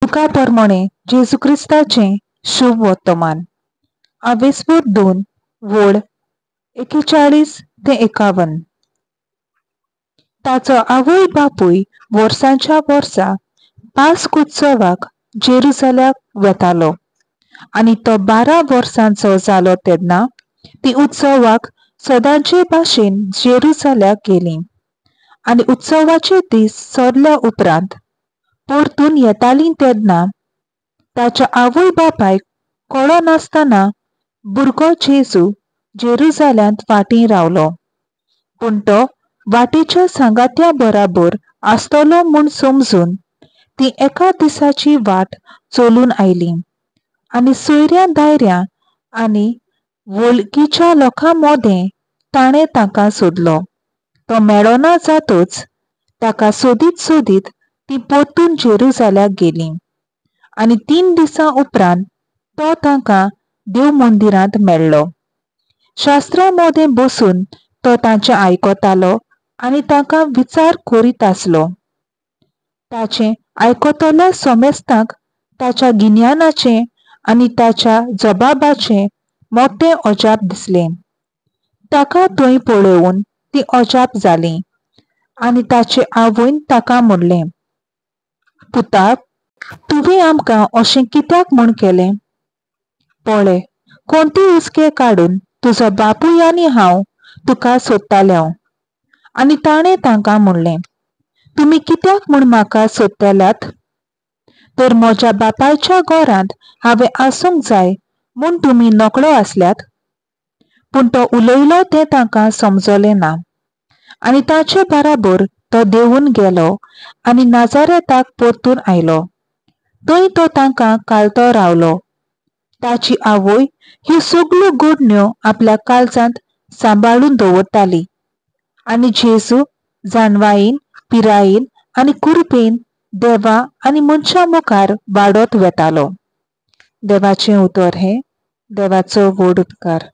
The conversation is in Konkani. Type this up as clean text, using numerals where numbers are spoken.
तुमका प्रमाणे जेजू क्रिस्ताचे शुभ वर्तमान आवेस्पूर 2 वोड 41 ते 51. ताचो आवय बापूय वर्सांच्या वर्सा पास्क उत्सवाक जेरुसल्याक वतालो आनी तो 12 वर्सांचो जालो तेन्ना ती उत्सवाक सदांचे भाशेन जेरुसल्याक गेली. आनी उत्सवाचे दीस सरल्या उपरांत परतून येताली तेन्ना ताच्या आवय बापायक कळो नासतना भुरगो जेजू जेरुसल्यांत फाटीं रावलो. पूण तो वाटेच्या सांगात्या बराबर आसतलो म्हूण समजून ती एका दिसाची वाट चलून आयली आनी सोयऱ्या दायऱ्या आनी वळखीच्या लोकां मोदें ताणें ताका सोदलो. तो मेळना जातच ताका सोदीत सोदीत ती परतून जेरुसल्याक गेली आनी 3 दिसां उपरांत तो तांकां देव मंदिरांत मेळ्ळो. शास्त्रां मोदें बसून तो तांचें आयकतालो आनी तांकां विचार करीत आसलो. ताचें आयकतल्या सोमेस्तांक ताच्या गिन्यानाचें आनी ताच्या जबाबाचें मोठें अजाप दिसलें. ताका थंय पळोवन ती अजाप जाली आनी ताचे आवयन ताका म्हणलें, पुता, तुवें आमकां अशें कित्याक म्हूण केलें? पळय, कोणते उस्के काडून तुजो बापूय आनी हांव तुका सोदताले. आनी ताणें तांकां म्हणलें, तुमी कित्याक म्हूण म्हाका सोदतल्यात? तर म्हज्या बापायच्या घरांत हांवें आसूंक जाय म्हूण तुमी नकळो आसल्यात. पूण तो उलयलो तें तांकां समजलें ना. आनी ताचे बराबर तो देंवून गेलो आनी नाजारेताक परतून आयलो. थंय तो तांकां कालतो रावलो. ताची आवय ह्यो सगळ्यो घडण्यो आपल्या काळजांत सांबाळून दवरताली. आनी जेजू जाणवायेन पिरायेन आनी कुरपेन देवा आनी मनशां मुखार वाडत वेतालो. देवाचें उतर हें. देवाचो व्हड उपकार.